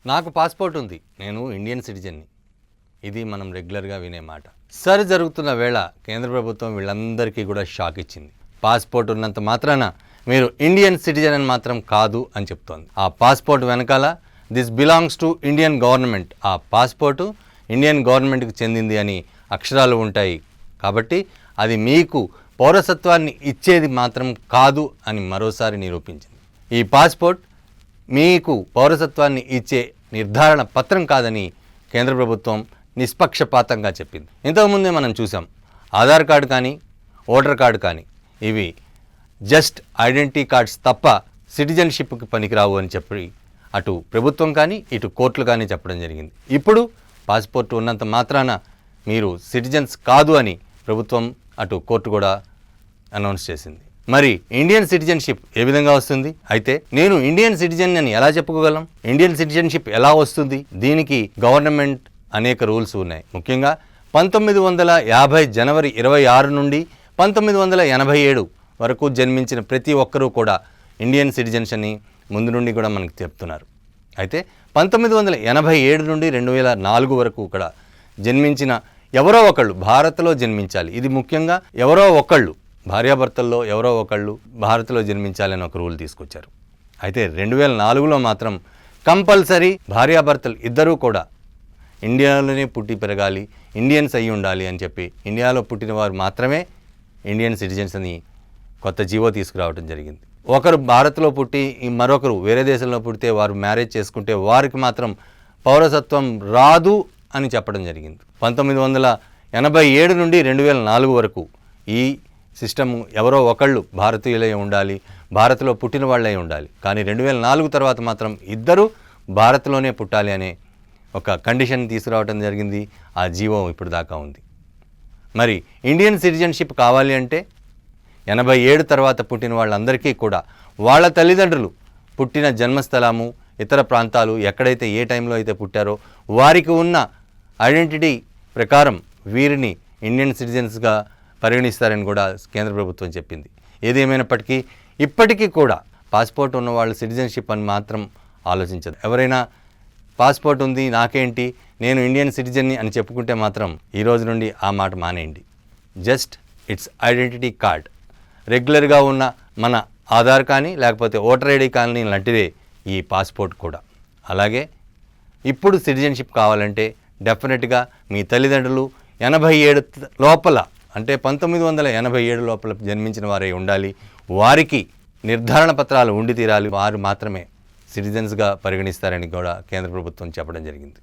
నాకు పాస్పోర్ట్ ఉంది, నేను ఇండియన్ సిటిజన్ని. ఇది మనం రెగ్యులర్గా వినే మాట. సరి జరుగుతున్న వేళ కేంద్ర ప్రభుత్వం వీళ్ళందరికీ కూడా షాక్ ఇచ్చింది. పాస్పోర్ట్ ఉన్నంత మాత్రాన మీరు ఇండియన్ సిటిజన్ అని మాత్రం కాదు అని చెప్తోంది. ఆ పాస్పోర్ట్ వెనకాల this belongs to Indian government, ఆ పాస్పోర్టు ఇండియన్ గవర్నమెంట్కి చెందింది అని అక్షరాలు ఉంటాయి. కాబట్టి అది మీకు పౌరసత్వాన్ని ఇచ్చేది మాత్రం కాదు అని మరోసారి నిరూపించింది. ఈ పాస్పోర్ట్ మీకు పౌరసత్వాన్ని ఇచ్చే నిర్ధారణ పత్రం కాదని కేంద్ర ప్రభుత్వం నిష్పక్షపాతంగా చెప్పింది. ఇంతకుముందే మనం చూసాం, ఆధార్ కార్డు కానీ ఓటర్ కార్డు కానీ ఇవి జస్ట్ ఐడెంటిటీ కార్డ్స్ తప్ప సిటిజన్షిప్కి పనికిరావు అని చెప్పి అటు ప్రభుత్వం కానీ ఇటు కోర్టులు కానీ చెప్పడం జరిగింది. ఇప్పుడు పాస్పోర్ట్ ఉన్నంత మాత్రాన మీరు సిటిజన్స్ కాదు అని ప్రభుత్వం అటు కోర్టు కూడా అనౌన్స్ చేసింది. మరి ఇండియన్ సిటిజన్షిప్ ఏ విధంగా వస్తుంది? అయితే నేను ఇండియన్ సిటిజన్ అని ఎలా చెప్పుకోగలం? ఇండియన్ సిటిజన్షిప్ ఎలా వస్తుంది? దీనికి గవర్నమెంట్ అనేక రూల్స్ ఉన్నాయి. ముఖ్యంగా 1950 జనవరి 26 నుండి 1987 వరకు జన్మించిన ప్రతి ఒక్కరూ కూడా ఇండియన్ సిటిజన్స్ అని ముందు నుండి కూడా మనకు చెప్తున్నారు. అయితే 1987 నుండి 2004 వరకు కూడా జన్మించిన ఎవరో ఒకళ్ళు భారత్లో జన్మించాలి. ఇది ముఖ్యంగా ఎవరో ఒకళ్ళు, భార్యాభర్తల్లో ఎవరో ఒకళ్ళు భారత్లో జన్మించాలని ఒక రూల్ తీసుకొచ్చారు. అయితే 2004లో మాత్రం కంపల్సరీ భార్యాభర్తలు ఇద్దరూ కూడా ఇండియాలోనే పుట్టి పెరగాలి, ఇండియన్స్ అయి ఉండాలి అని చెప్పి ఇండియాలో పుట్టిన వారు మాత్రమే ఇండియన్ సిటిజన్స్ అని కొత్త జీవో తీసుకురావడం జరిగింది. ఒకరు భారత్లో పుట్టి మరొకరు వేరే దేశంలో పుడితే వారు మ్యారేజ్ చేసుకుంటే వారికి మాత్రం పౌరసత్వం రాదు అని చెప్పడం జరిగింది. 1987 నుండి 2004 వరకు ఈ సిస్టమ్ ఎవరో ఒకళ్ళు భారతీయులై ఉండాలి, భారత్లో పుట్టిన వాళ్ళై ఉండాలి. కానీ 2004 తర్వాత మాత్రం ఇద్దరు భారత్లోనే పుట్టాలి అనే ఒక కండిషన్ తీసుకురావడం జరిగింది. ఆ జీవో ఇప్పుడు దాకా ఉంది. మరి ఇండియన్ సిటిజన్షిప్ కావాలి అంటే 87 తర్వాత పుట్టిన వాళ్ళందరికీ కూడా వాళ్ళ తల్లిదండ్రులు పుట్టిన జన్మస్థలము, ఇతర ప్రాంతాలు ఎక్కడైతే ఏ టైంలో అయితే పుట్టారో వారికి ఉన్న ఐడెంటిటీ ప్రకారం వీరిని ఇండియన్ సిటిజన్స్గా పరిగణిస్తారని కూడా కేంద్ర ప్రభుత్వం చెప్పింది. ఏదేమైనప్పటికీ ఇప్పటికీ కూడా పాస్పోర్ట్ ఉన్న వాళ్ళు సిటిజన్షిప్ అని మాత్రం ఆలోచించదు. ఎవరైనా పాస్పోర్ట్ ఉంది నాకేంటి, నేను ఇండియన్ సిటిజన్ని అని చెప్పుకుంటే మాత్రం ఈ రోజు నుండి ఆ మాట మానేయండి. Just it's identity card. రెగ్యులర్గా ఉన్న మన ఆధార్ కానీ లేకపోతే ఓటర్ ఐడి కానీ లాంటిదే ఈ పాస్పోర్ట్ కూడా. అలాగే ఇప్పుడు సిటిజన్షిప్ కావాలంటే డెఫినెట్గా మీ తల్లిదండ్రులు 87 లోపల, అంటే 1987 లోపల జన్మించిన వారే ఉండాలి. వారికి నిర్ధారణ పత్రాలు ఉండి తీరాలి. వారు మాత్రమే సిటిజన్స్గా పరిగణిస్తారని కూడా కేంద్ర ప్రభుత్వం చెప్పడం జరిగింది.